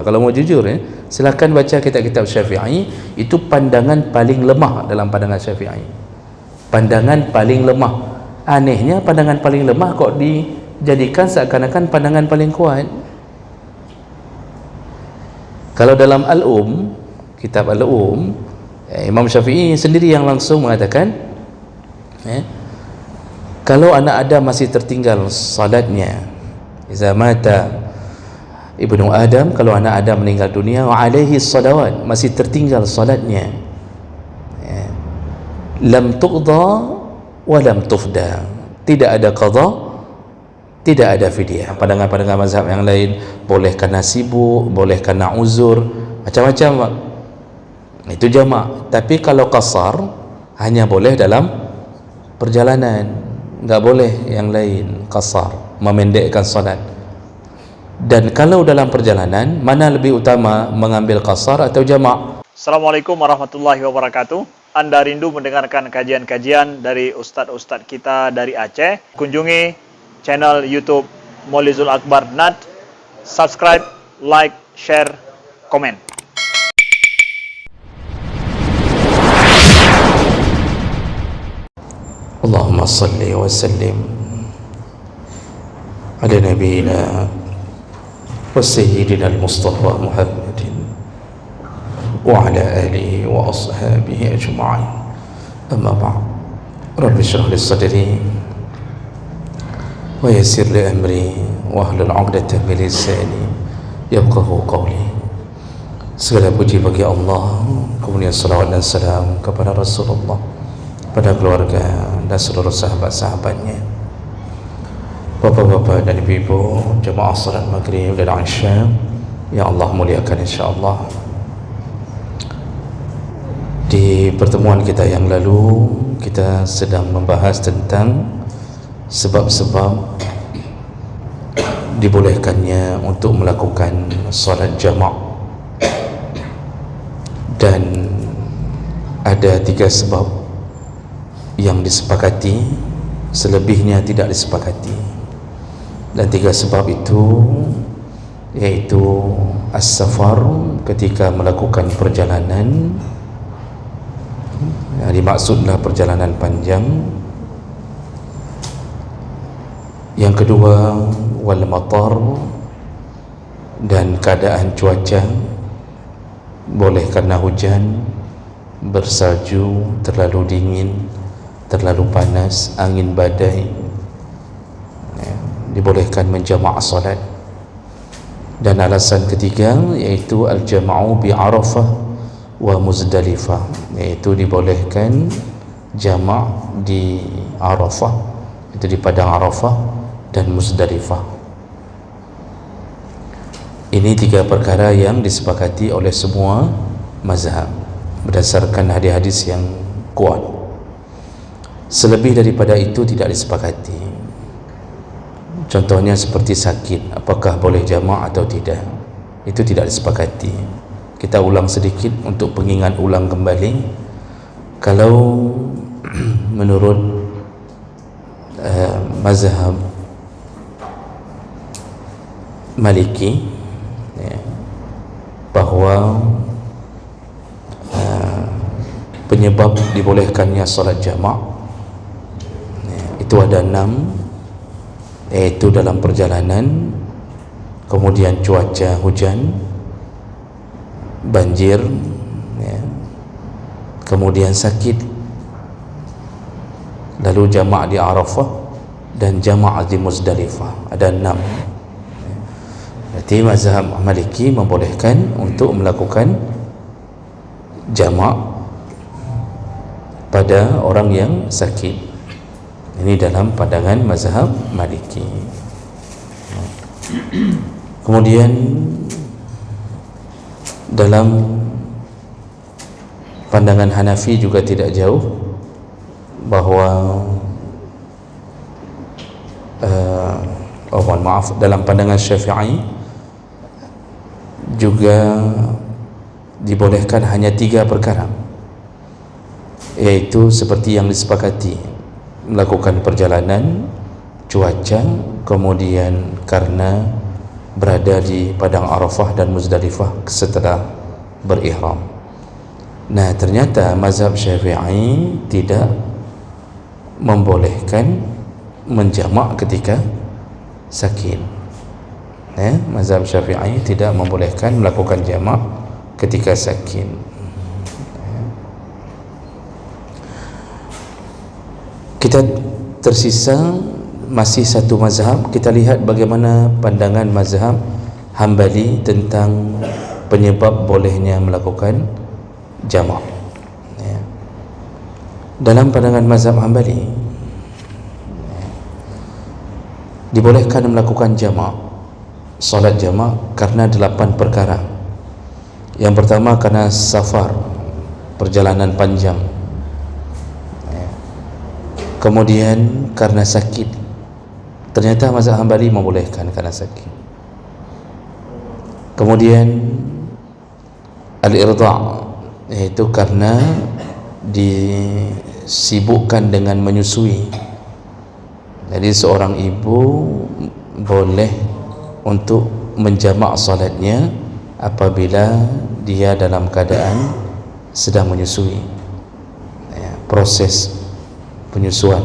Kalau mau jujur ya, silakan baca kitab-kitab Syafi'i. Itu pandangan paling lemah dalam pandangan Syafi'i. Pandangan paling lemah. Anehnya pandangan paling lemah kok dijadikan seakan-akan pandangan paling kuat. Kalau dalam kitab Al-Um, Imam Syafi'i sendiri yang langsung mengatakan, kalau anak Adam masih tertinggal salatnya, iza mata ibnu Adam, kalau anak Adam meninggal dunia, wa alaihi salawat, masih tertinggal salatnya, lam tuqda wa lam tufda, tidak ada qada, tidak ada fidyah. Pandangan-pandangan mazhab yang lain boleh karena sibuk, boleh karena uzur, macam-macam, itu jamak. Tapi kalau qasar hanya boleh dalam perjalanan, enggak boleh yang lain. Qasar, memendekkan salat. Dan kalau dalam perjalanan, mana lebih utama, mengambil qasar atau jamak? Assalamualaikum warahmatullahi wabarakatuh. Anda rindu mendengarkan kajian-kajian dari ustadz-ustadz kita dari Aceh? Kunjungi channel YouTube Maulizul Akbar NAD. Subscribe, like, share, komen. Allahumma salli wa sallim ala nabiyyina wa sayyidina al-Mustafa Muhammadin wa ala alihi wa ashabihi ajma'in. Amma ba'd. Rabbi shrah li sadri wa yassir li amri wa hlul 'uqdatam min lisani yafqahu qawli. Segala puji bagi Allah, kemudian salawat dan salam kepada Rasulullah, pada keluarga dan seluruh sahabat-sahabatnya. Bapak-bapak dan ibu-ibu, jemaah salat maghrib dan isya yang Allah muliakan insyaAllah. Di pertemuan kita yang lalu, kita sedang membahas tentang sebab-sebab dibolehkannya untuk melakukan salat jamak, dan ada 3 sebab yang disepakati, selebihnya tidak disepakati. Dan 3 sebab itu yaitu as-safar, ketika melakukan perjalanan, dimaksudlah perjalanan panjang. Yang kedua, wal matar, dan keadaan cuaca, boleh karena hujan, bersalju, terlalu dingin, terlalu panas, angin badai, dibolehkan menjamak salat. Dan alasan ketiga yaitu al-jama'u bi Arafah wa Muzdalifah, yaitu dibolehkan jamak di Arafah, itu di padang Arafah, dan Muzdalifah. Ini 3 perkara yang disepakati oleh semua mazhab berdasarkan hadis-hadis yang kuat. Selebih daripada itu tidak disepakati. Contohnya seperti sakit, apakah boleh jamak atau tidak, itu tidak disepakati. Kita ulang sedikit untuk pengingat ulang kembali. Kalau menurut mazhab Maliki, bahawa penyebab dibolehkannya salat jamak itu ada 6, yaitu dalam perjalanan, kemudian cuaca hujan, banjir, kemudian sakit, lalu jamak di Arafah, dan jamak di Muzdalifah. Ada 6. Berarti mazhab Maliki membolehkan untuk melakukan jamak pada orang yang sakit. Ini dalam pandangan mazhab Maliki. Kemudian dalam pandangan Hanafi juga tidak jauh, bahawa dalam pandangan Syafi'i juga dibolehkan hanya 3 perkara, yaitu seperti yang disepakati, melakukan perjalanan, cuaca, kemudian karena berada di padang Arafah dan Muzdalifah setelah berihram. Nah, ternyata mazhab Syafi'i tidak membolehkan menjamak ketika sakit. Mazhab Syafi'i tidak membolehkan melakukan jamak ketika sakit. Kita tersisa masih satu mazhab. Kita lihat bagaimana pandangan mazhab Hambali tentang penyebab bolehnya melakukan jamak. Dalam pandangan mazhab Hambali, dibolehkan melakukan jamak, solat jamak, karena 8 perkara. Yang pertama karena safar, perjalanan panjang. Kemudian karena sakit. Ternyata mazhab Hambali membolehkan karena sakit. Kemudian al-irda', yaitu karena disibukkan dengan menyusui. Jadi seorang ibu boleh untuk menjamak salatnya apabila dia dalam keadaan sedang menyusui, proses penyusuan.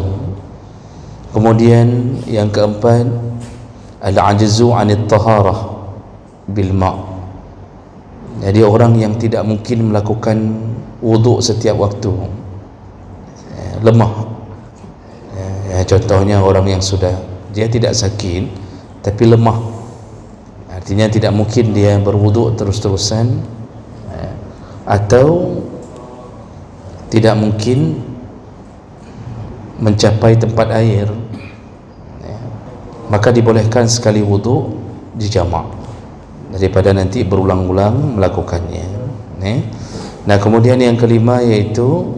Kemudian yang keempat, al-ajzu 'anit taharah bil ma'. Jadi orang yang tidak mungkin melakukan wuduk setiap waktu, lemah. Contohnya orang yang sudah, dia tidak sakit tapi lemah, artinya tidak mungkin dia berwuduk terus-terusan, atau tidak mungkin mencapai tempat air, maka dibolehkan sekali wuduk dijamak daripada nanti berulang-ulang melakukannya. Nah, kemudian yang kelima yaitu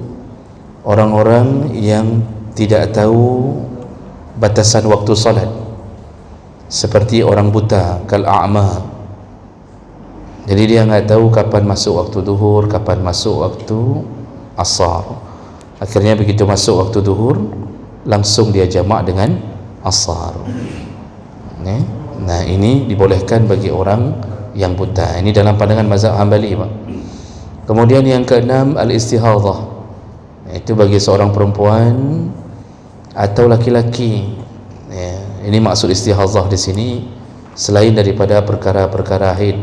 orang-orang yang tidak tahu batasan waktu salat, seperti orang buta, kal a'ma. Jadi dia nggak tahu kapan masuk waktu duhur, kapan masuk waktu asar. Akhirnya begitu masuk waktu duhur, langsung dia jamak dengan asar. Nah, ini dibolehkan bagi orang yang buta. Ini dalam pandangan mazhab Hambali, Pak. Kemudian yang keenam, al-istihadhah, itu bagi seorang perempuan atau laki-laki. Ini maksud istihadhah di sini selain daripada perkara-perkara haid.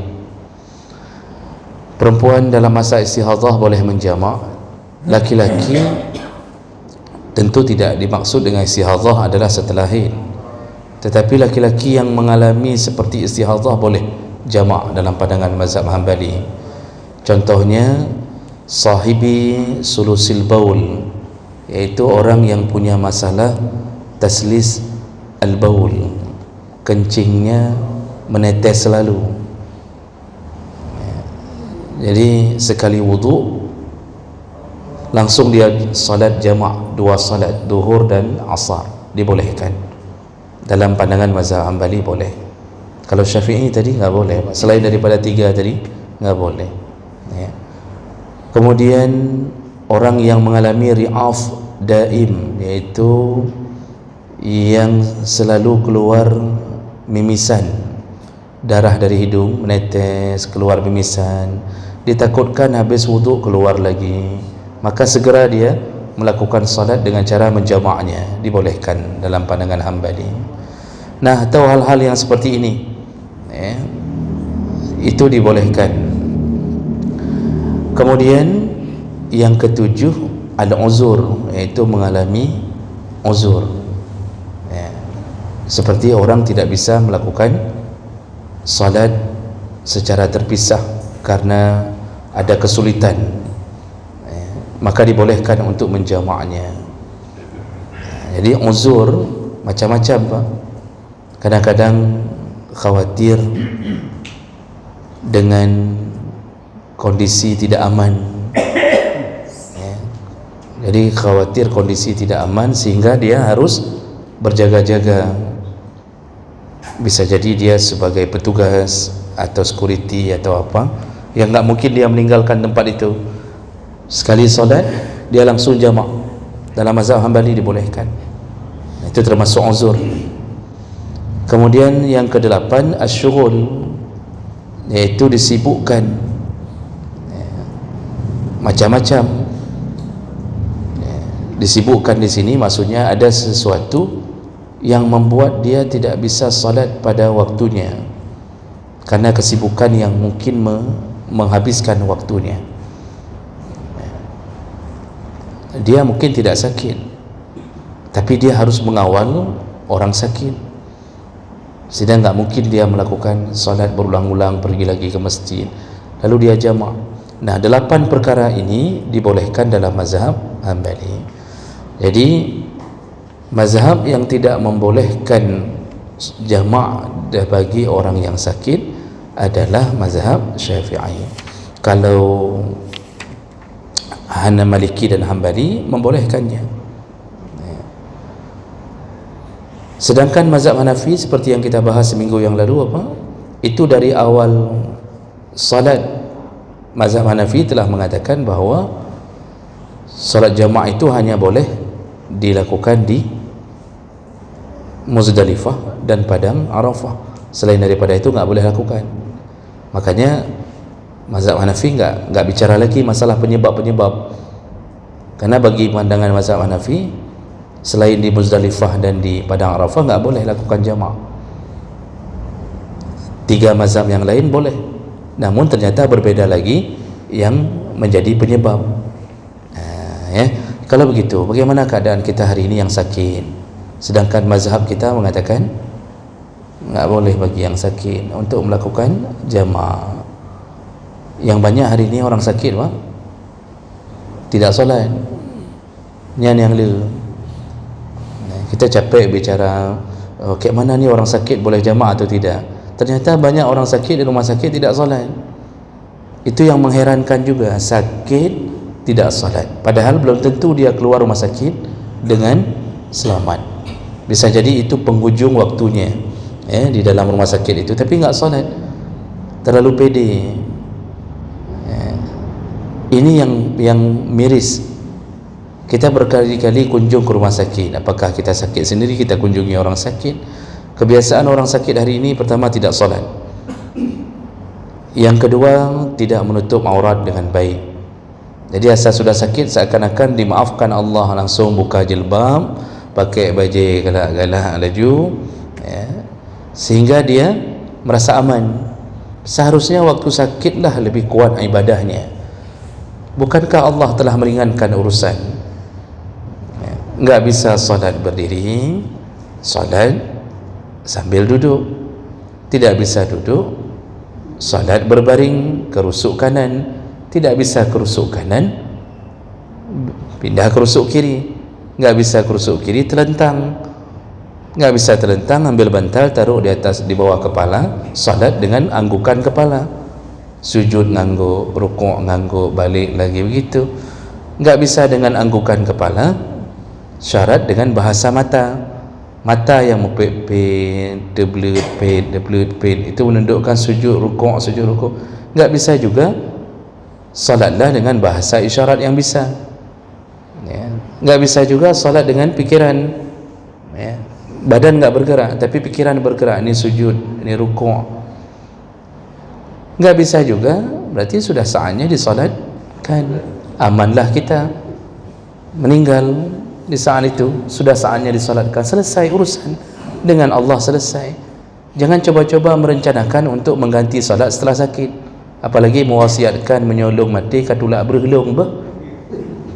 Perempuan dalam masa istihadhah boleh menjamak. Laki-laki tentu tidak dimaksud dengan istihadhah adalah setelah haid, tetapi laki-laki yang mengalami seperti istihadhah boleh jamak dalam pandangan mazhab Hambali. Contohnya sahibi sulusil baul, yaitu orang yang punya masalah taslis al-baul, kencingnya menetes selalu. Jadi sekali wuduk langsung dia salat jamak, 2 salat duhur dan asar, dibolehkan. Dalam pandangan mazhab Hambali boleh. Kalau Syafi'i tadi nggak boleh, selain daripada 3 tadi nggak boleh. Kemudian orang yang mengalami ri'af daim, yaitu yang selalu keluar mimisan, darah dari hidung menetes, keluar mimisan, ditakutkan habis wuduk keluar lagi, maka segera dia melakukan salat dengan cara menjamaknya, dibolehkan dalam pandangan Hambali. Nah, atau hal-hal yang seperti ini, itu dibolehkan. Kemudian yang ketujuh, al-uzur, yaitu mengalami uzur, seperti orang tidak bisa melakukan salat secara terpisah karena ada kesulitan, maka dibolehkan untuk menjamaknya. Jadi uzur macam-macam, Pak. Kadang-kadang khawatir dengan kondisi tidak aman, jadi khawatir kondisi tidak aman sehingga dia harus berjaga-jaga. Bisa jadi dia sebagai petugas atau security atau apa, yang nggak mungkin dia meninggalkan tempat itu. Sekali solat dia langsung jamak. Dalam mazhab Hambali dibolehkan. Itu termasuk uzur. Kemudian yang kedelapan, asyghul, iaitu disibukkan macam-macam. Disibukkan di sini maksudnya ada sesuatu yang membuat dia tidak bisa salat pada waktunya karena kesibukan yang mungkin menghabiskan waktunya. Dia mungkin tidak sakit, tapi dia harus mengawal orang sakit, sehingga nggak mungkin dia melakukan salat berulang-ulang, pergi lagi ke masjid, lalu dia jamak. Nah, 8 perkara ini dibolehkan dalam mazhab Hambali. Jadi mazhab yang tidak membolehkan jamak bagi orang yang sakit adalah mazhab Syafi'i. Kalau Maliki dan Hambali membolehkannya. Sedangkan mazhab Hanafi seperti yang kita bahas seminggu yang lalu itu dari awal salat, mazhab Hanafi telah mengatakan bahawa salat jamaah itu hanya boleh dilakukan di Muzdalifah dan Padang Arafah. Selain daripada itu nggak boleh lakukan. Makanya mazhab Hanafi nggak bicara lagi masalah penyebab-penyebab, karena bagi pandangan mazhab Hanafi selain di Muzdalifah dan di Padang Arafah nggak boleh lakukan jamaah. 3 mazhab yang lain boleh, namun ternyata berbeda lagi yang menjadi penyebab. Kalau begitu, bagaimana keadaan kita hari ini yang sakit, sedangkan mazhab kita mengatakan nggak boleh bagi yang sakit untuk melakukan jamaah. Yang banyak hari ini orang sakit tidak solat, yang lu kita capek bicara kayak mana ni orang sakit boleh jamaah atau tidak. Ternyata banyak orang sakit di rumah sakit tidak solat. Itu yang mengherankan juga, sakit tidak solat, padahal belum tentu dia keluar rumah sakit dengan selamat. Bisa jadi itu penghujung waktunya di dalam rumah sakit itu, tapi nggak solat, terlalu pede. Ini yang miris. Kita berkali-kali kunjung ke rumah sakit. Apakah kita sakit sendiri, kita kunjungi orang sakit. Kebiasaan orang sakit hari ini, pertama tidak solat, yang kedua tidak menutup aurat dengan baik. Jadi asal sudah sakit seakan-akan dimaafkan Allah, langsung buka jilbab, pakai baju galak-galak laju, sehingga dia merasa aman. Seharusnya waktu sakitlah lebih kuat ibadahnya. Bukankah Allah telah meringankan urusan? Enggak bisa solat berdiri, solat sambil duduk. Tidak bisa duduk, solat berbaring, kerusuk kanan. Tidak bisa kerusuk kanan, pindah kerusuk kiri. Enggak bisa kerusuk kiri, terlentang. Enggak bisa terlentang, ambil bantal taruh di atas, di bawah kepala, salat dengan anggukan kepala. Sujud ngangguk, rukuk ngangguk, balik lagi begitu. Enggak bisa dengan anggukan kepala, syarat dengan bahasa mata. Mata yang mepet-pet, deblut-pet itu menundukkan sujud rukuk, sujud rukuk. Enggak bisa juga salatlah dengan bahasa isyarat yang bisa. Enggak bisa juga salat dengan pikiran. Badan enggak bergerak tapi pikiran bergerak, ini sujud, ini rukuk. Enggak bisa juga, berarti sudah saatnya disalatkan. Amanlah kita, meninggal di saat itu, sudah saatnya disalatkan. Selesai urusan dengan Allah, selesai. Jangan coba-coba merencanakan untuk mengganti salat setelah sakit, apalagi mewasiatkan menyolong mati katulak bergelung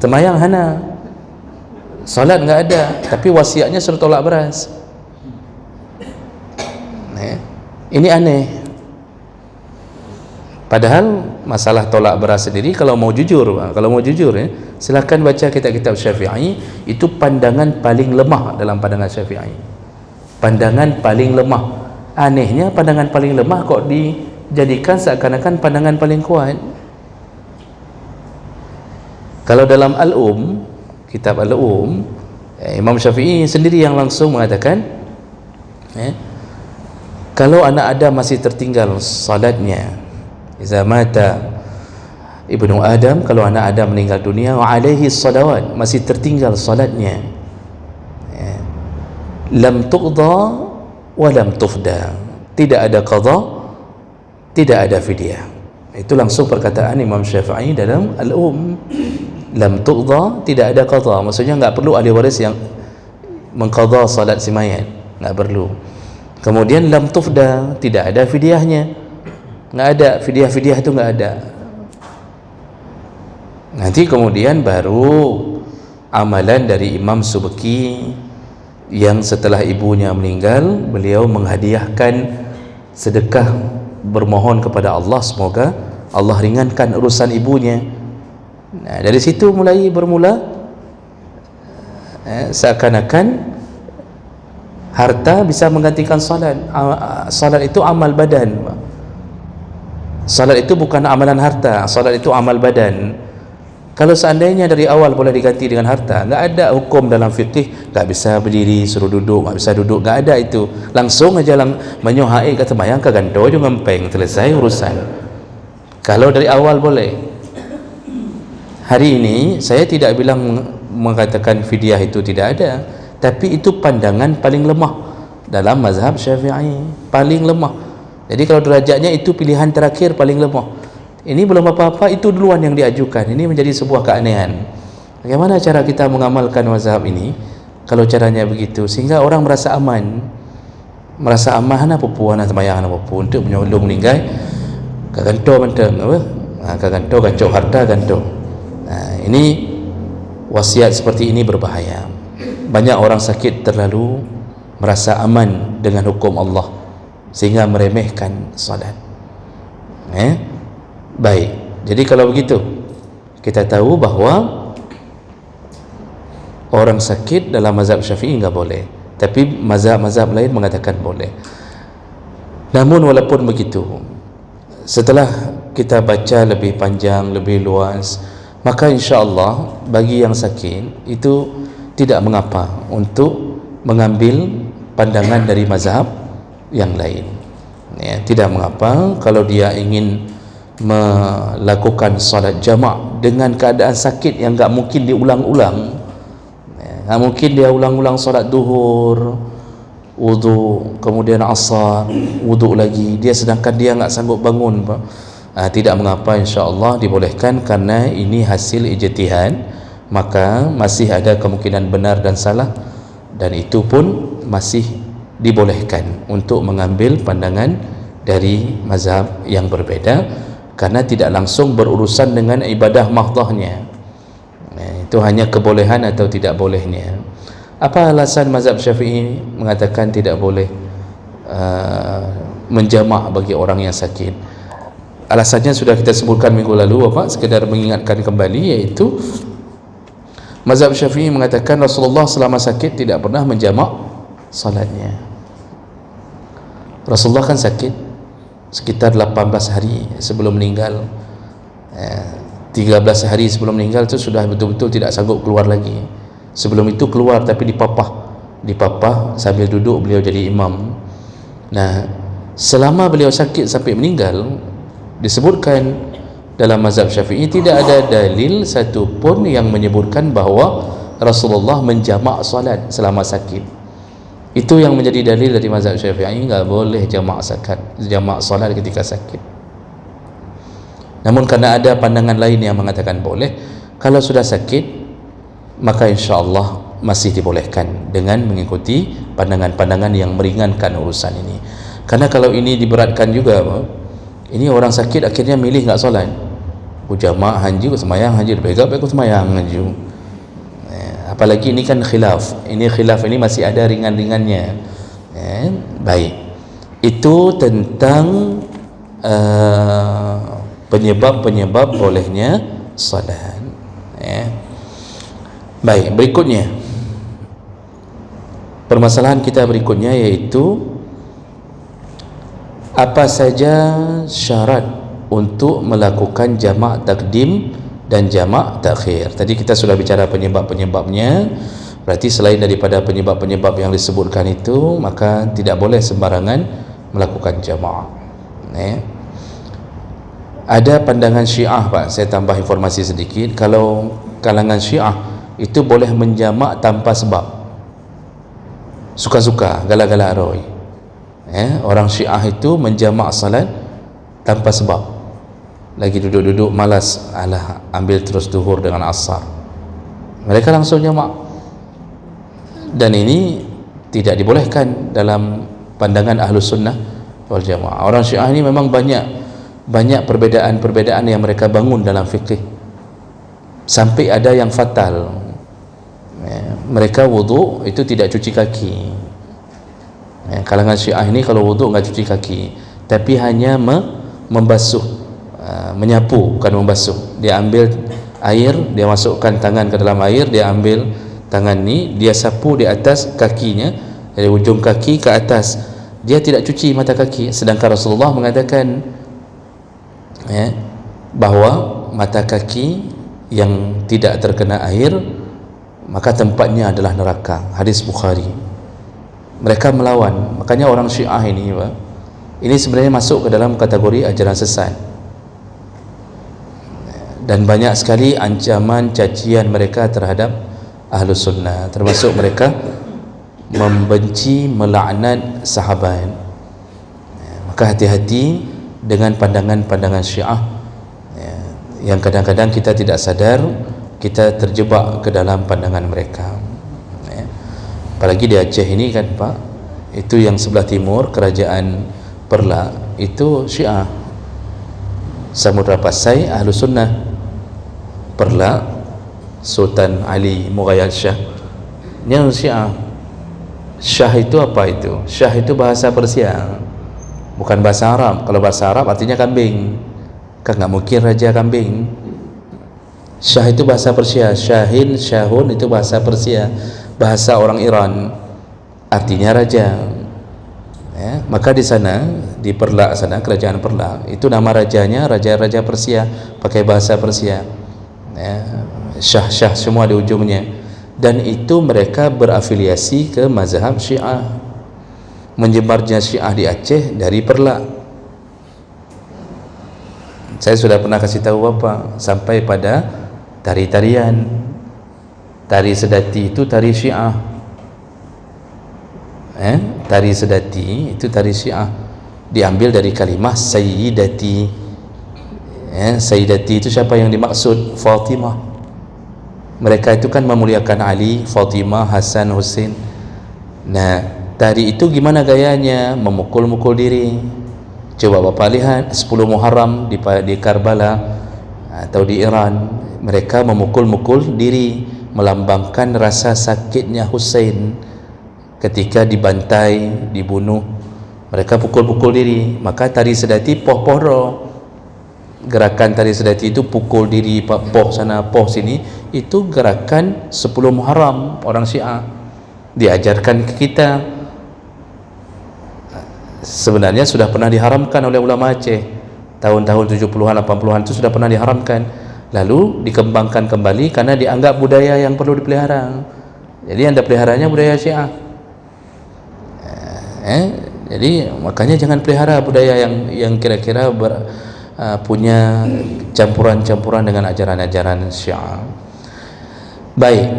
temayang hana. Salat enggak ada, tapi wasiatnya suruh tolak beras. Ini aneh. Padahal masalah tolak beras sendiri, kalau mau jujur silakan baca kitab-kitab Syafi'i. Itu pandangan paling lemah dalam pandangan Syafi'i. Pandangan paling lemah. Anehnya pandangan paling lemah kok dijadikan seakan-akan pandangan paling kuat. Kalau dalam kitab Al-Um, Imam Syafi'i sendiri yang langsung mengatakan, kalau anak Adam masih tertinggal salatnya, iza mata ibnu Adam, kalau anak Adam meninggal dunia, wa alaihi salawat, masih tertinggal salatnya, lam tuqda walam tufda, tidak ada qadha, tidak ada fidyah. Itu langsung perkataan Imam Syafi'i dalam lam tuqda, tidak ada qadha, maksudnya enggak perlu ahli waris yang mengqadha salat si mayat, enggak perlu. Kemudian lam tufda, tidak ada fidyahnya, enggak ada fidyah itu enggak ada. Nanti kemudian baru amalan dari Imam Subki yang setelah ibunya meninggal, beliau menghadiahkan sedekah, bermohon kepada Allah semoga Allah ringankan urusan ibunya. Nah, dari situ bermula seakan-akan harta bisa menggantikan salat. Salat itu amal badan. Salat itu bukan amalan harta, salat itu amal badan. Kalau seandainya dari awal boleh diganti dengan harta, enggak ada hukum dalam fikih enggak bisa berdiri suruh duduk, enggak bisa duduk, enggak ada itu. Langsung aja menyohai kata mayang ke ganto je ngempeng, selesai urusan. Kalau dari awal boleh. Hari ini saya tidak bilang mengatakan fidyah itu tidak ada, tapi itu pandangan paling lemah dalam mazhab Syafi'i, paling lemah. Jadi kalau derajatnya itu pilihan terakhir paling lemah. Ini belum apa-apa, itu duluan yang diajukan. Ini menjadi sebuah keanehan. Bagaimana cara kita mengamalkan mazhab ini kalau caranya begitu, sehingga orang merasa aman, apa puan atau mayang apa pun untuk menyolong meninggal kaganto menteng apa, kaganto gancok harta ganto. Nah, ini wasiat seperti ini berbahaya. Banyak orang sakit terlalu merasa aman dengan hukum Allah sehingga meremehkan salat. Baik, jadi kalau begitu kita tahu bahawa orang sakit dalam mazhab Syafi'i enggak boleh, tapi mazhab-mazhab lain mengatakan boleh. Namun walaupun begitu, setelah kita baca lebih panjang, lebih luas, maka insya-Allah bagi yang sakit itu tidak mengapa untuk mengambil pandangan dari mazhab yang lain. Ya, tidak mengapa kalau dia ingin melakukan salat jamak dengan keadaan sakit yang enggak mungkin diulang-ulang. Enggak mungkin dia ulang-ulang salat duhur, wudu, kemudian asar, wudu lagi, sedangkan dia enggak sanggup bangun. Tidak mengapa, insya-Allah dibolehkan, karena ini hasil ijtihad, maka masih ada kemungkinan benar dan salah, dan itu pun masih dibolehkan untuk mengambil pandangan dari mazhab yang berbeda, karena tidak langsung berurusan dengan ibadah mahdhahnya. Itu hanya kebolehan atau tidak bolehnya. Apa alasan mazhab Syafi'i mengatakan tidak boleh menjamak bagi orang yang sakit? Alasannya sudah kita sebutkan minggu lalu, sekedar mengingatkan kembali, yaitu mazhab Syafi'i mengatakan Rasulullah selama sakit tidak pernah menjamak salatnya. Rasulullah kan sakit sekitar 18 hari sebelum meninggal, 13 hari sebelum meninggal itu sudah betul-betul tidak sanggup keluar lagi. Sebelum itu keluar tapi dipapah sambil duduk beliau jadi imam. Nah, selama beliau sakit sampai meninggal, disebutkan dalam mazhab Syafi'i tidak ada dalil satu pun yang menyebutkan bahawa Rasulullah menjamak salat selama sakit. Itu yang menjadi dalil dari mazhab Syafi'i, enggak boleh jamak salat ketika sakit. Namun karena ada pandangan lain yang mengatakan boleh, kalau sudah sakit maka insya-Allah masih dibolehkan dengan mengikuti pandangan-pandangan yang meringankan urusan ini. Karena kalau ini diberatkan juga, ini orang sakit akhirnya milih enggak solat, jamak hanju semayang hanju, pegang semayang hanju. Apalagi ini kan khilaf, ini masih ada ringan-ringannya. Baik, itu tentang penyebab-penyebab bolehnya salat. Baik, berikutnya permasalahan kita berikutnya, yaitu apa saja syarat untuk melakukan jamak takdim dan jamak takhir. Tadi kita sudah bicara penyebab-penyebabnya. Berarti selain daripada penyebab-penyebab yang disebutkan itu, maka tidak boleh sembarangan melakukan jamak. Ada pandangan Syiah, Pak, saya tambah informasi sedikit. Kalau kalangan Syiah itu boleh menjamak tanpa sebab, suka-suka, galak-galak roy. Orang Syiah itu menjamak salat tanpa sebab, lagi duduk-duduk malas, alah ambil terus duhur dengan asar, mereka langsung jamak. Dan ini tidak dibolehkan dalam pandangan Ahlus Sunnah wal Jamaah. Orang Syiah ini memang banyak perbedaan-perbedaan yang mereka bangun dalam fikih, sampai ada yang fatal. Mereka wudu itu tidak cuci kaki. Kalangan Syiah ini kalau wudu enggak cuci kaki, tapi hanya membasuh, menyapu, bukan membasuh. Dia ambil air, dia masukkan tangan ke dalam air, dia ambil tangan ni, dia sapu di atas kakinya, dari ujung kaki ke atas. Dia tidak cuci mata kaki. Sedangkan Rasulullah mengatakan bahawa mata kaki yang tidak terkena air maka tempatnya adalah neraka. Hadis Bukhari. Mereka melawan. Makanya orang Syiah ini sebenarnya masuk ke dalam kategori ajaran sesat, dan banyak sekali ancaman cacian mereka terhadap Ahlus Sunnah, termasuk mereka membenci, melaknat sahabat. Maka hati-hati dengan pandangan-pandangan Syiah yang kadang-kadang kita tidak sadar kita terjebak ke dalam pandangan mereka. Apalagi di Aceh ini kan Pak, itu yang sebelah timur, kerajaan Perla itu Syiah. Samudra Pasai Ahlus Sunnah. Perla Sultan Ali Mughayat Shah ini Syiah. Syah itu apa itu? Syah itu bahasa Persia, bukan bahasa Arab. Kalau bahasa Arab artinya kambing, kan nggak mungkin raja kambing. Syah itu bahasa Persia. Syahin, Syahun itu bahasa Persia, bahasa orang Iran, artinya raja. Maka di sana, di Perla sana, kerajaan Perla itu nama rajanya raja-raja Persia, pakai bahasa Persia. Syah-syah semua di ujungnya. Dan itu mereka berafiliasi ke mazhab Syiah. Menyebarnya Syiah di Aceh dari Perla. Saya sudah pernah kasih tahu Bapak, sampai pada tari-tarian, tari sedati itu tari Syiah. Tari sedati itu tari Syiah, diambil dari kalimah Sayyidati. Sayyidati itu siapa yang dimaksud? Fatimah. Mereka itu kan memuliakan Ali, Fatimah, Hasan, Husain. Nah, tari itu gimana gayanya? Memukul-mukul diri. Coba Bapak lihat 10 Muharram di Karbala atau di Iran, mereka memukul-mukul diri, melambangkan rasa sakitnya Husain ketika dibantai, dibunuh. Mereka pukul-pukul diri. Maka tari sedati poh-pohro. Gerakan tari sedati itu pukul diri, poh sana, poh sini, itu gerakan 10 Muharram orang Syiah. Diajarkan ke kita. Sebenarnya sudah pernah diharamkan oleh ulama Aceh. Tahun-tahun 70-an, 80-an itu sudah pernah diharamkan. Lalu dikembangkan kembali karena dianggap budaya yang perlu dipelihara. Jadi yang dipeliharanya budaya Syiah. Jadi makanya jangan pelihara budaya yang kira-kira punya campuran-campuran dengan ajaran-ajaran Syiah. Baik,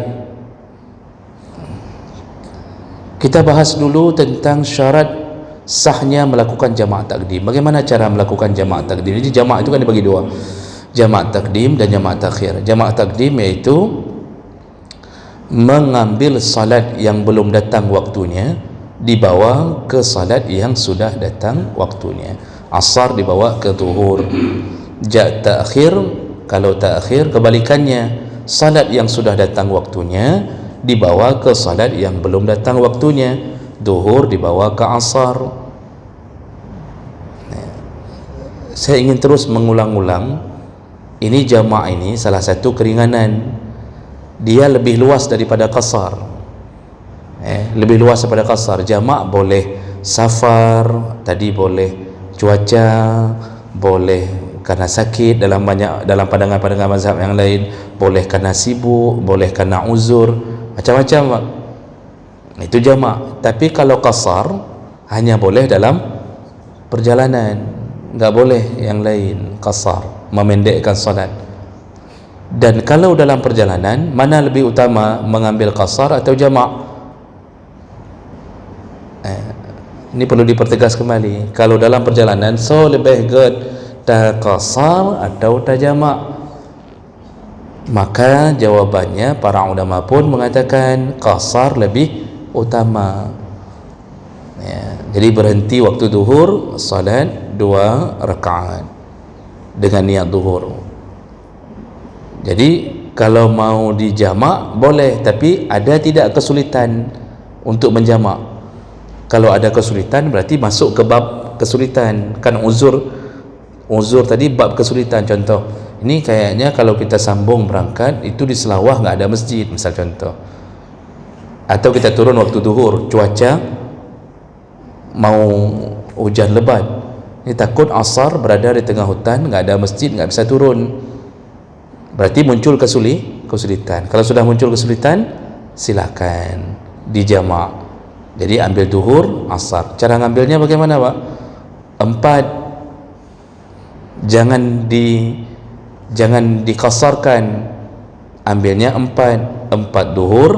kita bahas dulu tentang syarat sahnya melakukan jamaah takdim. Bagaimana cara melakukan jamaah takdim? Jadi jamaah itu kan dibagi dua, jamaah takdim dan jamaah takhir. Jamaah takdim yaitu mengambil salat yang belum datang waktunya dibawa ke salat yang sudah datang waktunya. Asar dibawa ke zuhur. Takhir, kalau takhir kebalikannya, salat yang sudah datang waktunya dibawa ke salat yang belum datang waktunya. Zuhur dibawa ke asar. Saya ingin terus mengulang-ulang, ini jamaah ini salah satu keringanan. Dia lebih luas daripada qasar. Lebih luas daripada qasar. Jamaah boleh safar, tadi boleh cuaca, boleh karena sakit dalam pandangan-pandangan mazhab yang lain, boleh karena sibuk, boleh karena uzur, macam-macam. Itu jamaah. Tapi kalau qasar hanya boleh dalam perjalanan, enggak boleh yang lain. Qasar memendekkan salat. Dan kalau dalam perjalanan, mana lebih utama, mengambil qasar atau jamaah? Ini perlu dipertegas kembali. Kalau dalam perjalanan, so lebih good tak qasar atau tak jamak? Maka jawabannya para ulama pun mengatakan qasar lebih utama. Ya, jadi berhenti waktu zuhur, salat 2 rakaat dengan niat zuhur. Jadi kalau mau dijamak boleh, tapi ada tidak kesulitan untuk menjamak? Kalau ada kesulitan berarti masuk ke bab kesulitan. Kan uzur tadi bab kesulitan. Contoh, ini kayaknya kalau kita sambung berangkat itu di Selawah nggak ada masjid, misal contoh. Atau kita turun waktu zuhur, cuaca mau hujan lebat, ini takut asar berada di tengah hutan, nggak ada masjid, nggak bisa turun, berarti muncul kesulitan. Kalau sudah muncul kesulitan, silakan dijamak. Jadi ambil zuhur, asar. Cara ngambilnya bagaimana, Pak? 4, jangan dikasarkan, ambilnya 4 zuhur,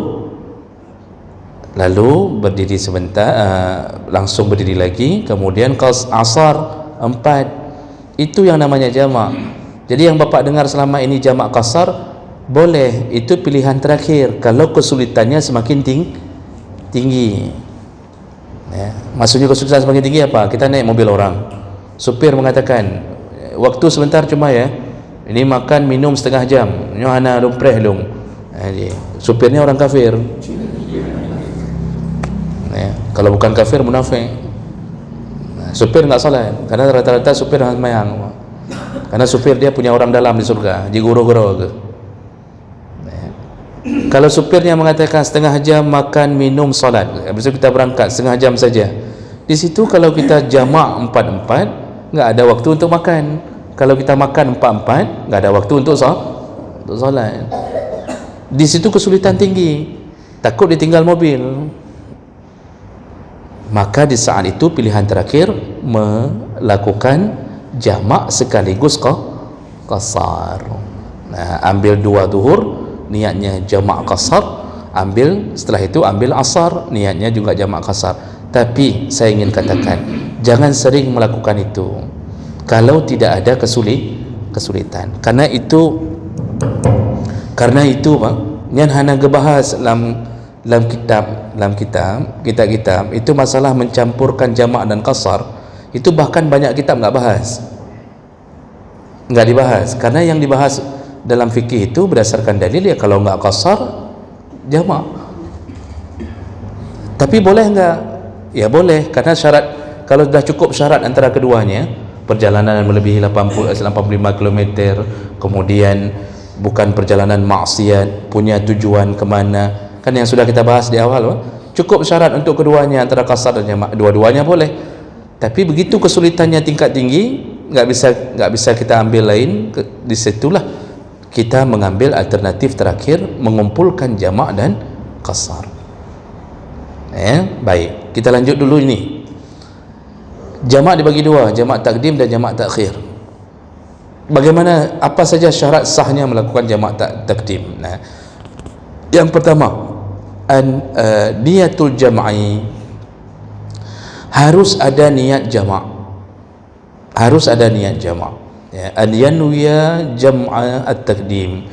lalu berdiri sebentar, langsung berdiri lagi, kemudian asar 4. Itu yang namanya jamak. Jadi yang Bapak dengar selama ini jamak kasar boleh, itu pilihan terakhir kalau kesulitannya semakin tinggi. Ya, maksudnya kesulitan semakin tinggi apa? Kita naik mobil orang, supir mengatakan waktu sebentar cuma ya, ini makan minum setengah jam, ini hana lumpreh lung. Supirnya orang kafir. Ya, kalau bukan kafir munafik. Supir nggak salat, karena rata-rata supir mayang. Karena supir dia punya orang dalam di surga, di guru-guru ke. Kalau supirnya mengatakan setengah jam makan minum salat, habis itu kita berangkat setengah jam saja, di situ kalau kita jamak 4-4 nggak ada waktu untuk makan. Kalau kita makan 4-4 nggak ada waktu untuk salat. Di situ kesulitan tinggi, takut ditinggal mobil. Maka di saat itu pilihan terakhir melakukan jamak sekaligus qasar. Nah, ambil 2 zuhur, niatnya jamak qasar, setelah itu ambil asar, niatnya juga jamak qasar. Tapi saya ingin katakan, jangan sering melakukan itu kalau tidak ada kesulitan. Karena itu Pak, yang hana gebahas dalam kitab itu masalah mencampurkan jamak dan qasar. Itu bahkan banyak kitab nggak dibahas, karena yang dibahas dalam fikih itu berdasarkan dalil, ya kalau nggak qasar jamak. Tapi boleh nggak? Ya boleh, karena syarat, kalau sudah cukup syarat antara keduanya, perjalanan melebihi 85 km, kemudian bukan perjalanan maksiat, punya tujuan kemana, kan yang sudah kita bahas di awal, cukup syarat untuk keduanya antara qasar dan jamak, dua-duanya boleh. Tapi begitu kesulitannya tingkat tinggi, nggak bisa kita ambil lain, disitulah kita mengambil alternatif terakhir, mengumpulkan jamak dan qasar. Baik, kita lanjut dulu ini. Jamak dibagi 2, jamak takdim dan jamak takhir. Bagaimana, apa saja syarat sahnya melakukan jamak takdim? Nah, yang pertama, niatul jam'i, harus ada niat jamak. Ya, an yanwiya jam'a at-taqdim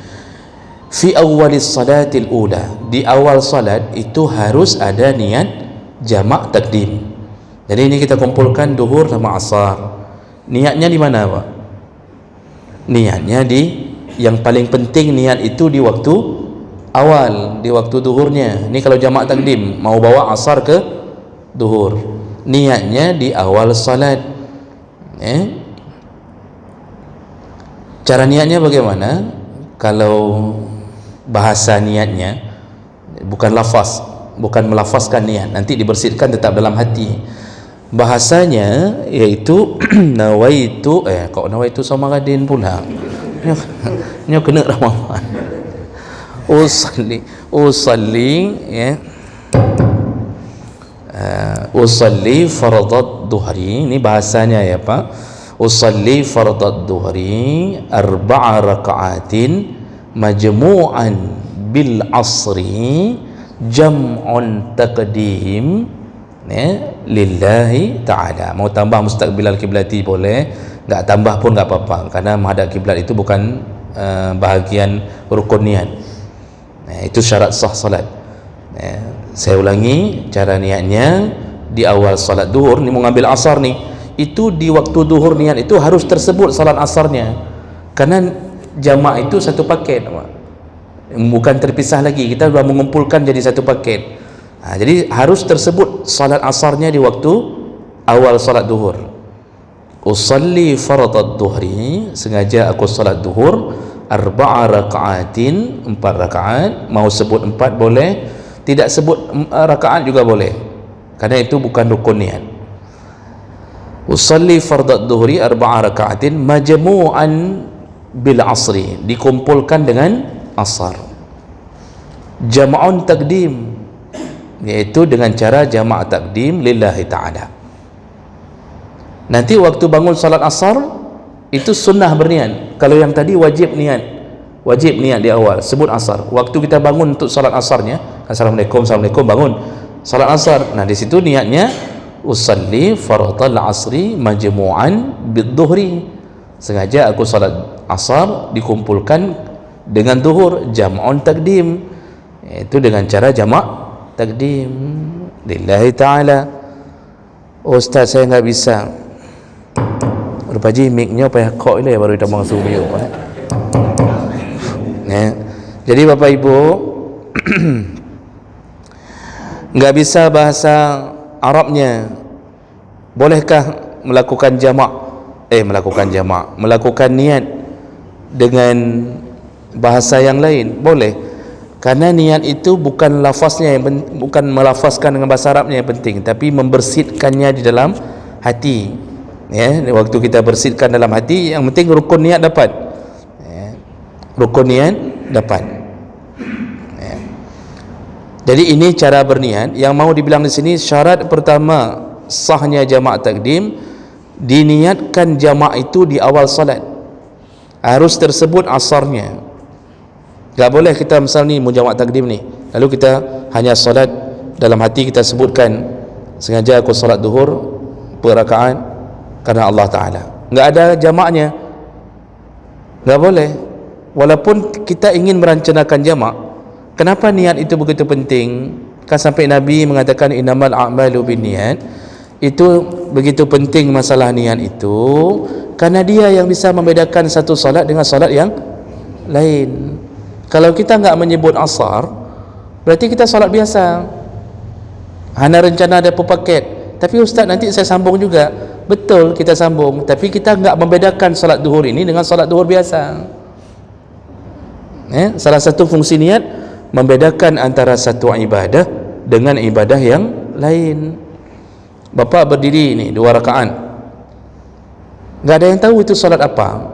fi awwalis salatil ula, di awal salat itu harus ada niat jamak takdim. Jadi ini kita kumpulkan duhur sama asar. Niatnya di mana, Pak? Niatnya yang paling penting, niat itu di waktu awal, di waktu duhurnya. Ini kalau jamak takdim mau bawa asar ke duhur, niatnya di awal salat. Cara niatnya bagaimana? Kalau bahasa niatnya bukan lafaz, bukan melafazkan niat, nanti dibersihkan tetap dalam hati. Bahasanya yaitu nawaitu, kok nawaitu sama radin pula, ini kena Ramadan. usalli ya, usalli fardad duhri, ini bahasanya ya Pak. Usalli fardad duhri 4 raka'atin majmu'an bil asri jam'un taqdim lillahi ta'ala. Mau tambah mustaqbilal kiblati boleh, enggak tambah pun enggak apa-apa, karena menghadap kiblat itu bukan bahagian rukun niat. Itu syarat sah salat. Saya ulangi, cara niatnya di awal salat duhur ni, mau ngambil asar ni, itu di waktu duhur niat itu harus tersebut salat asarnya, karena jamak itu satu paket, bukan terpisah lagi, kita sudah mengumpulkan jadi satu paket. Jadi harus tersebut salat asarnya di waktu awal salat duhur. Usalli fardad duhri, sengaja aku salat duhur, 4 raka'atin, 4 rakaat. Mau sebut 4 boleh, tidak sebut rakaat juga boleh, karena itu bukan rukun niat. Usalli fardad duhri 4 raka'atin majmu'an bil asri, dikumpulkan dengan asar. Jam'un taqdim, yaitu dengan cara jamak takdim lillahi ta'ala. Nanti waktu bangun salat asar itu sunnah berniat. Kalau yang tadi wajib niat di awal, sebut asar. Waktu kita bangun untuk salat asarnya, assalamualaikum bangun salat asar, nah di situ niatnya usalli fardal asri majmu'an bidduhri, sengaja aku salat asar dikumpulkan dengan duhur, jam'un takdim, itu dengan cara jamak takdim lillahi ta'ala. Ustaz, saya enggak bisa. Rupaji mic-nya payah kok ile baru kita bang subiu. Jadi Bapak Ibu enggak bisa bahasa Arabnya, bolehkah melakukan melakukan niat dengan bahasa yang lain? Boleh, karena niat itu bukan lafaznya bukan melafazkan dengan bahasa Arabnya yang penting, tapi membersihkannya di dalam hati. Waktu kita bersihkan dalam hati, yang penting rukun niat dapat. Rukun niat dapat. Jadi ini cara berniat. Yang mau dibilang di sini, syarat pertama sahnya jamak takdim, diniatkan jamak itu di awal salat, harus tersebut asarnya. Tak boleh kita misal ni mau jamak takdim ni, lalu kita hanya solat dalam hati, kita sebutkan sengaja aku solat duhur berrakaat karena Allah Ta'ala, enggak ada jamaknya, enggak boleh. Walaupun kita ingin merancangkan jamak, kenapa niat itu begitu penting? Kan sampai Nabi mengatakan innamal a'malu binniyat. Itu begitu penting masalah niat itu, karena dia yang bisa membedakan satu solat dengan solat yang lain. Kalau kita enggak menyebut asar, berarti kita solat biasa, hanya rencana ada paket. Tapi Ustaz, nanti saya sambung juga. Betul, kita sambung, tapi kita enggak membedakan solat duhur ini dengan solat duhur biasa. Salah satu fungsi niat membedakan antara satu ibadah dengan ibadah yang lain. Bapak berdiri ini 2 rakaat, enggak ada yang tahu itu solat apa.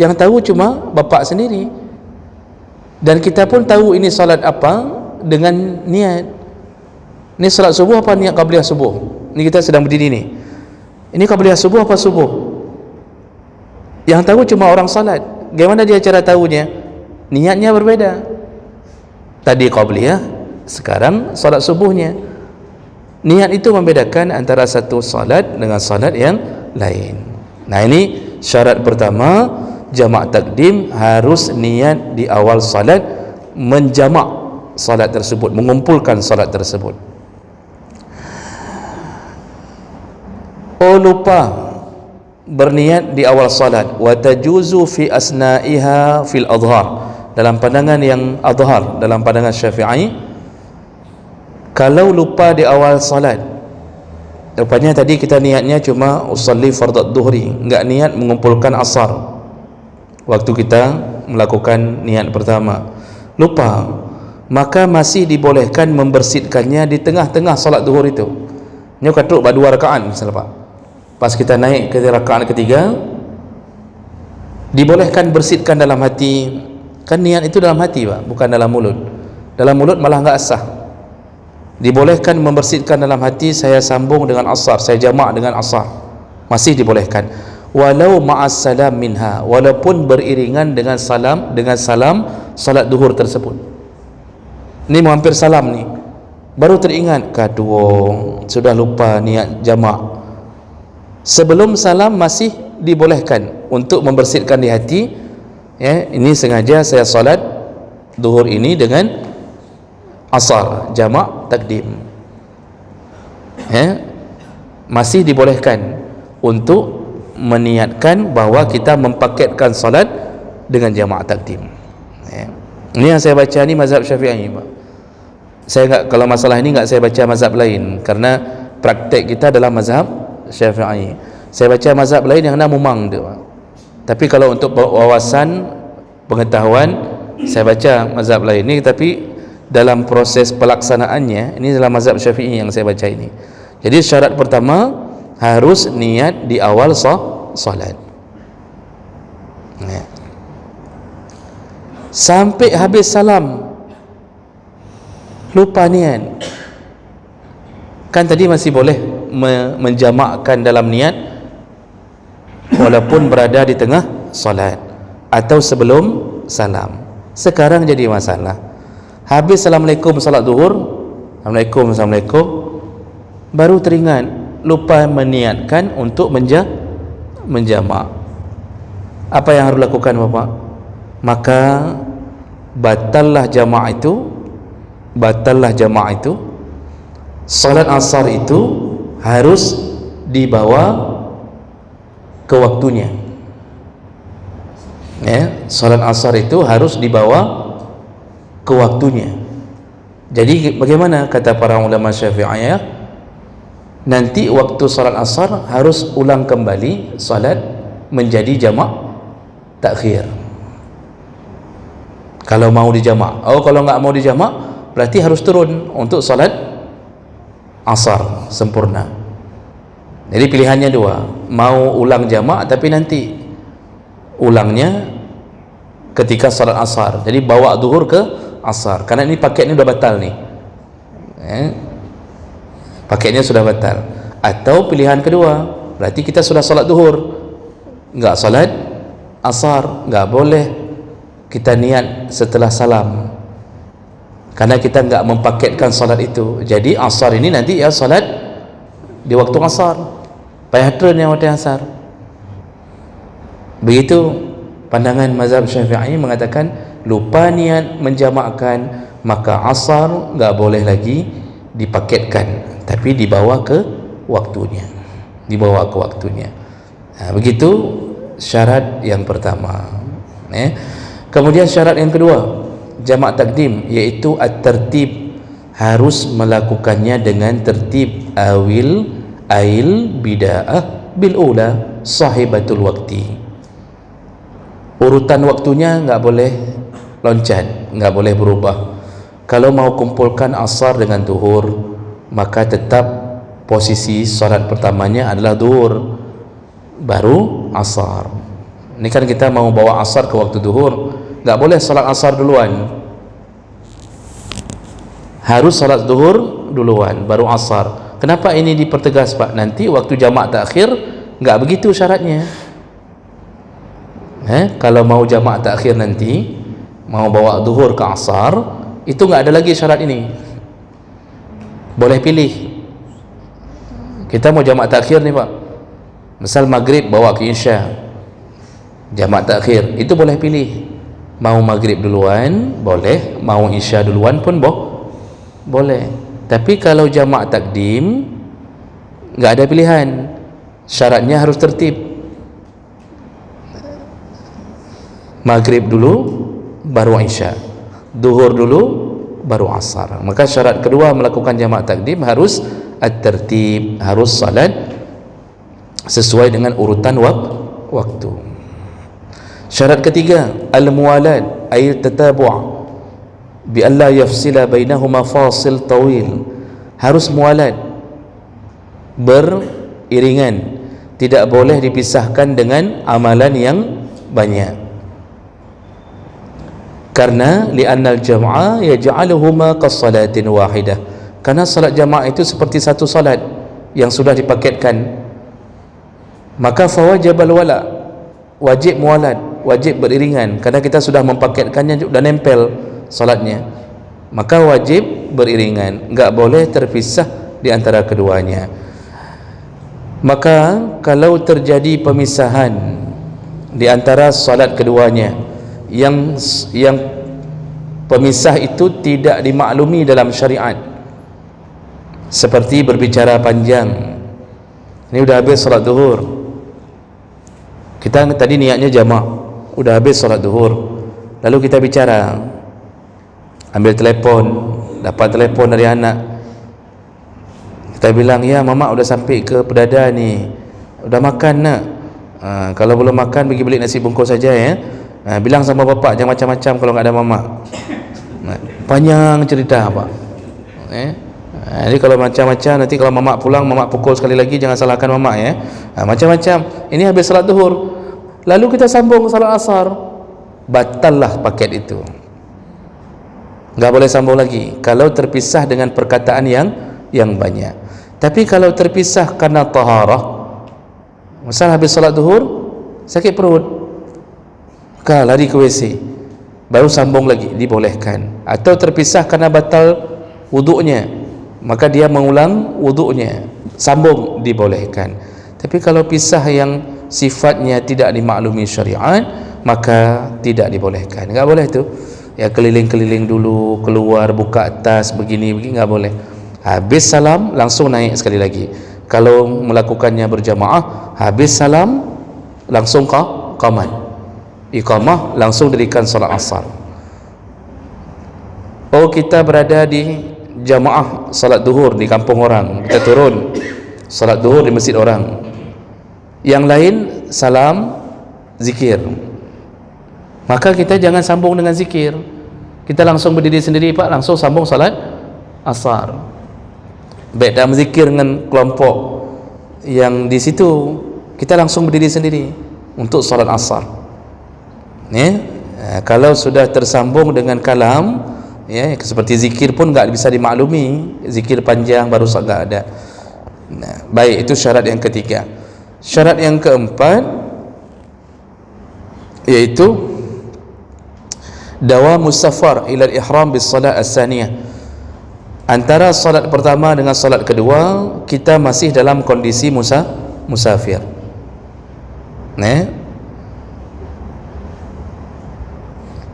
Yang tahu cuma bapak sendiri, dan kita pun tahu ini salat apa dengan niat. Ini salat subuh apa niat qabliyah subuh? Ini kita sedang berdiri ni, ini qabliyah subuh apa subuh? Yang tahu cuma orang salat. Bagaimana dia cara tahunya? Niatnya berbeda. Tadi qabliyah, sekarang salat subuhnya. Niat itu membedakan antara satu salat dengan salat yang lain. Nah, ini syarat pertama, jamak takdim, harus niat di awal salat menjamak salat tersebut, mengumpulkan salat tersebut. Lupa berniat di awal salat, wa tajuzu fi asna'iha fil adhar, dalam pandangan yang adhar, dalam pandangan Syafi'i, kalau lupa di awal salat, rupanya tadi kita niatnya cuma usalli fardad duhri, enggak niat mengumpulkan asar waktu kita melakukan niat pertama, lupa, maka masih dibolehkan membersihkannya di tengah-tengah salat duhur itu. Ini katuk 2 rakaat misalnya Pak, pas kita naik ke rakaat ketiga, dibolehkan bersihkan dalam hati. Kan niat itu dalam hati Pak, bukan dalam mulut. Dalam mulut malah enggak sah. Dibolehkan membersihkan dalam hati, saya sambung dengan asar, saya jamak dengan asar, masih dibolehkan. Walau ma'as salam minha, walaupun beriringan dengan salam salat duhur tersebut. Ini hampir salam ni, baru teringat kadung sudah lupa niat jamak. Sebelum salam masih dibolehkan untuk membersihkan di hati, ya, ini sengaja saya solat duhur ini dengan asar, jamak takdim, ya, masih dibolehkan untuk meniatkan bahawa kita mempaketkan solat dengan jamak takdim, ya. Ini yang saya baca ni mazhab Syafi'i, Pak. Saya enggak, kalau masalah ini enggak saya baca mazhab lain, karena praktek kita adalah mazhab Syafi'i. Saya baca mazhab lain yang nak memang tu, Pak. Tapi kalau untuk wawasan pengetahuan, saya baca mazhab lain ni, tapi dalam proses pelaksanaannya ini adalah mazhab Syafi'i yang saya baca ini. Jadi syarat pertama harus niat di awal solat, ya. Sampai habis salam lupa niat, kan tadi masih boleh menjamakkan dalam niat walaupun berada di tengah solat atau sebelum salam. Sekarang jadi masalah, habis assalamualaikum salat zuhur, assalamualaikum, baru teringat lupa meniatkan untuk menjamak. Apa yang harus lakukan, Bapak? Maka batallah jamak itu, salat asar itu harus dibawa ke waktunya, ya. Salat asar itu harus dibawa ke waktunya. Jadi bagaimana kata para ulama Syafi'iyah? Nanti waktu salat asar harus ulang kembali salat menjadi jamak takhir. Kalau mau dijamak. Kalau enggak mau dijamak, berarti harus turun untuk salat asar sempurna. Jadi pilihannya dua, mau ulang jamak tapi nanti ulangnya ketika salat asar. Jadi bawa zuhur ke asar, karena ini paketnya sudah batal nih, paketnya sudah batal. Atau pilihan kedua, berarti kita sudah salat zuhur, enggak salat asar, enggak boleh kita niat setelah salam, karena kita enggak mempaketkan salat itu. Jadi asar ini nanti ya salat di waktu asar, payah turun yang waktu asar. Begitu pandangan mazhab Syafi'i mengatakan lupa niat menjamakkan, maka asar enggak boleh lagi dipaketkan, tapi dibawa ke waktunya, begitu syarat yang pertama, ya. Kemudian syarat yang kedua, jamak takdim, yaitu at-tertib, harus melakukannya dengan tertib, ail bida'ah bil ula sahibatul wakti. Urutan waktunya enggak boleh loncat, enggak boleh berubah. Kalau mau kumpulkan asar dengan zuhur, maka tetap posisi salat pertamanya adalah zuhur, baru asar. Ini kan kita mau bawa asar ke waktu zuhur, enggak boleh salat asar duluan, harus salat zuhur duluan baru asar. Kenapa ini dipertegas, Pak? Nanti waktu jamak takhir enggak begitu syaratnya. Kalau mau jamak takhir nanti mau bawa zuhur ke asar, itu enggak ada lagi syarat ini, boleh pilih. Kita mau jamak takhir nih, Pak, misal maghrib bawa ke isya, jamak takhir, itu boleh pilih. Mau maghrib duluan boleh, mau isya duluan pun boleh. Tapi kalau jamak takdim enggak ada pilihan, syaratnya harus tertib. Maghrib dulu baru isya, zuhur dulu baru asar. Maka syarat kedua melakukan jamak takdim harus at-tertib, harus salat sesuai dengan urutan waktu. Syarat ketiga, al-muwalat, ay tatabu' bi alla yafsila bainahuma fasil tawil. Harus muwalat, beriringan, tidak boleh dipisahkan dengan amalan yang banyak. Karena li'annal jam'a yaj'aluhuma qas-salatin wahidah. Karena salat jamaah itu seperti satu salat yang sudah dipaketkan. Maka fawajibal wala, wajib muwalat, wajib beriringan, karena kita sudah mempaketkannya dan nempel salatnya, maka wajib beriringan, enggak boleh terpisah di antara keduanya. Maka kalau terjadi pemisahan di antara solat keduanya yang pemisah itu tidak dimaklumi dalam syariat, seperti berbicara panjang. Ini udah habis solat zuhur, kita tadi niatnya jamak, udah habis solat zuhur, lalu kita bicara, ambil telefon, dapat telefon dari anak, kita bilang, ya mama udah sampai ke Pedada ni, udah makan nak? Kalau belum makan pergi beli nasi bungkus saja ya. Bilang sama bapak jangan macam-macam kalau enggak ada mama. Panjang cerita pak. Jadi kalau macam-macam, nanti kalau mama pulang, mama pukul sekali lagi, jangan salahkan mama ya. Macam-macam. Ini habis salat zuhur, lalu kita sambung salat asar, batallah paket itu, enggak boleh sambung lagi kalau terpisah dengan perkataan yang banyak. Tapi kalau terpisah karena taharah, misal habis salat zuhur sakit perut, lari ke WC, baru sambung lagi, dibolehkan. Atau terpisah karena batal wuduknya, maka dia mengulang wuduknya, sambung, dibolehkan. Tapi kalau pisah yang sifatnya tidak dimaklumi syariat, maka tidak dibolehkan. Enggak boleh tu ya, keliling-keliling dulu, keluar, buka tas, begini enggak boleh. Habis salam langsung naik sekali lagi. Kalau melakukannya berjamaah, habis salam langsung qamat, iqamah, langsung dirikan solat asar. Oh, kita berada di jamaah salat zuhur di kampung orang, kita turun salat zuhur di masjid orang, yang lain salam zikir, maka kita jangan sambung dengan zikir, kita langsung berdiri sendiri pak, langsung sambung salat asar. Baik dalam zikir dengan kelompok yang di situ, kita langsung berdiri sendiri untuk salat asar ya. Kalau sudah tersambung dengan kalam ya, seperti zikir pun enggak bisa dimaklumi, zikir panjang baru enggak ada. Baik, itu syarat yang ketiga. Syarat yang keempat yaitu dawamus safar ila al-ihram bis salat as-saniyah. Antara salat pertama dengan salat kedua kita masih dalam kondisi musafir.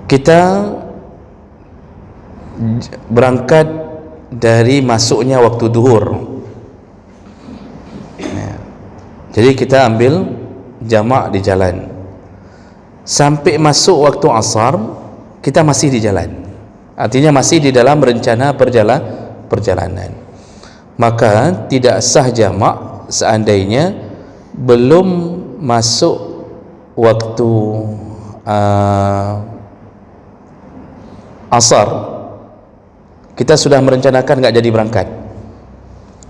Kita berangkat dari masuknya waktu zuhur. Jadi kita ambil jamak di jalan. Sampai masuk waktu asar kita masih di jalan. Artinya masih di dalam rencana perjalanan. Maka tidak sah jamak seandainya belum masuk waktu asar. Kita sudah merencanakan enggak jadi berangkat,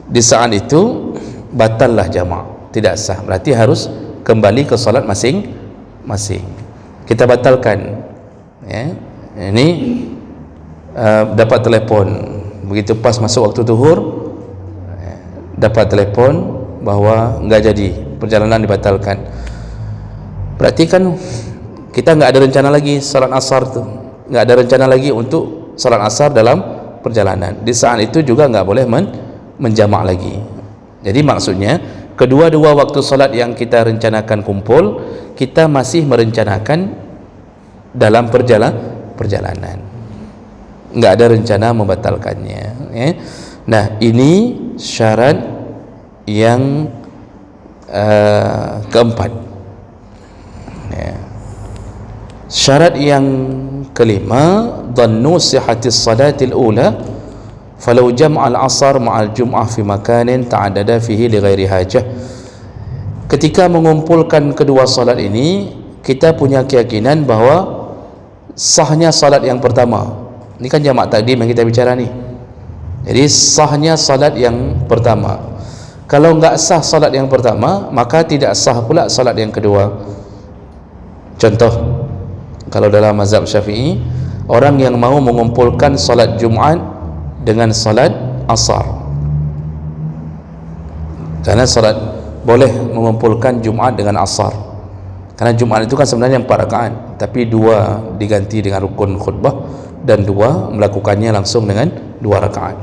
di saat itu batallah jamak, tidak sah. Berarti harus kembali ke solat masing-masing. Kita batalkan ya. Ini dapat telefon begitu pas masuk waktu zuhur, dapat telefon bahwa enggak jadi, perjalanan dibatalkan. Berarti kan kita enggak ada rencana lagi salat asar tu, enggak ada rencana lagi untuk salat asar dalam perjalanan. Di saat itu juga enggak boleh menjamak lagi. Jadi maksudnya kedua-dua waktu salat yang kita rencanakan kumpul, kita masih merencanakan dalam perjalanan, enggak ada rencana membatalkannya ya. Nah, ini syarat yang keempat ya. Syarat yang kelima, dhannu sihhatis salatil ula falau jam'al asar ma'al jum'ah fi makanin ta'addada fihi li ghairi hajah. Ketika mengumpulkan kedua salat ini, kita punya keyakinan bahwa sahnya salat yang pertama. Ini kan jamak takdim yang kita bicara ni. Jadi sahnya salat yang pertama. Kalau enggak sah salat yang pertama, maka tidak sah pula salat yang kedua. Contoh, kalau dalam mazhab Syafi'i, orang yang mau mengumpulkan salat Jumaat dengan salat asar, karena salat boleh mengumpulkan Jumaat dengan asar, karena Jumaat itu kan sebenarnya 4 rakaat, tapi 2 diganti dengan rukun khutbah dan 2 melakukannya langsung dengan 2 rakaat.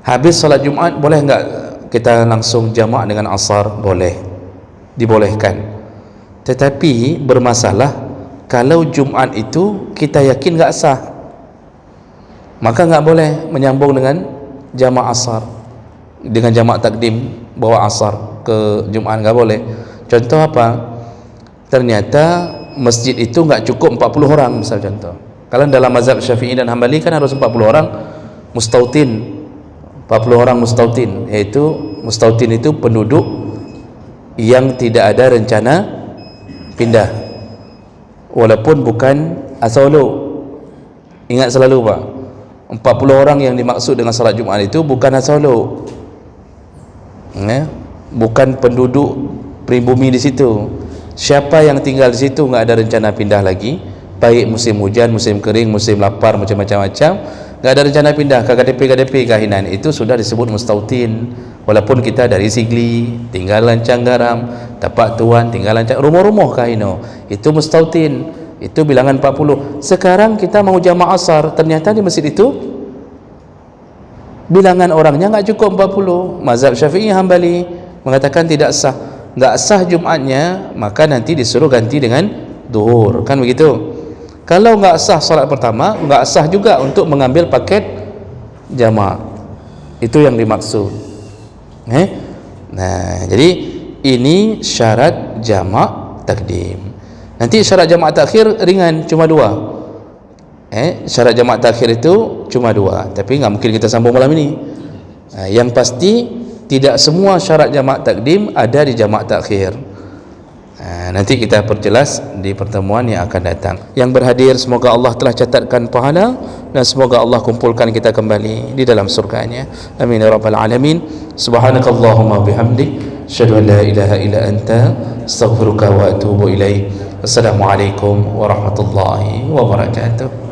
Habis solat Jumaat, boleh enggak kita langsung jamak dengan asar? Boleh, dibolehkan. Tetapi bermasalah kalau Jumaat itu kita yakin enggak sah, maka enggak boleh menyambung dengan jamak asar, dengan jamak takdim bawa asar ke Jumaat, enggak boleh. Contoh apa? Ternyata masjid itu enggak cukup 40 orang misal contoh. Kalau dalam mazhab Syafi'i dan Hambali kan harus 40 orang mustautin, 40 orang mustautin, yaitu mustautin itu penduduk yang tidak ada rencana pindah, walaupun bukan asolo. Ingat selalu Pak, 40 orang yang dimaksud dengan salat Jumaat itu bukan asolo, bukan penduduk pribumi di situ. Siapa yang tinggal di situ nggak ada rencana pindah lagi, baik musim hujan, musim kering, musim lapar, macam-macam, nggak ada rencana pindah ke KDP kahinan, itu sudah disebut mustautin. Walaupun kita dari Sigli, tinggal Lancang Garam, Tapak Tuan, tinggal Lancang, rumah-rumah kahino, itu mustautin, itu bilangan 40. Sekarang kita mau jamaah asar, ternyata di masjid itu bilangan orangnya nggak cukup 40. Mazhab Syafi'i Hambali mengatakan tidak sah, nggak sah Jumatnya, maka nanti disuruh ganti dengan duhur, kan begitu. Kalau nggak sah salat pertama, nggak sah juga untuk mengambil paket jamaah. Itu yang dimaksud. Nah, jadi ini syarat jamak takdim. Nanti syarat jamak takhir ringan, cuma 2. Syarat jamak takhir itu cuma 2, tapi nggak mungkin kita sambung malam ini. Yang pasti tidak semua syarat jamak takdim ada di jamak takhir. Nanti kita perjelas di pertemuan yang akan datang. Yang berhadir, semoga Allah telah catatkan pahala, dan semoga Allah kumpulkan kita kembali di dalam surganya. Amin ya rabbal alamin. Subhanakallahumma bihamdik, asyhadu an la ilaha illa anta, astaghfiruka wa atubu ilaik. Wassalamualaikum warahmatullahi wabarakatuh.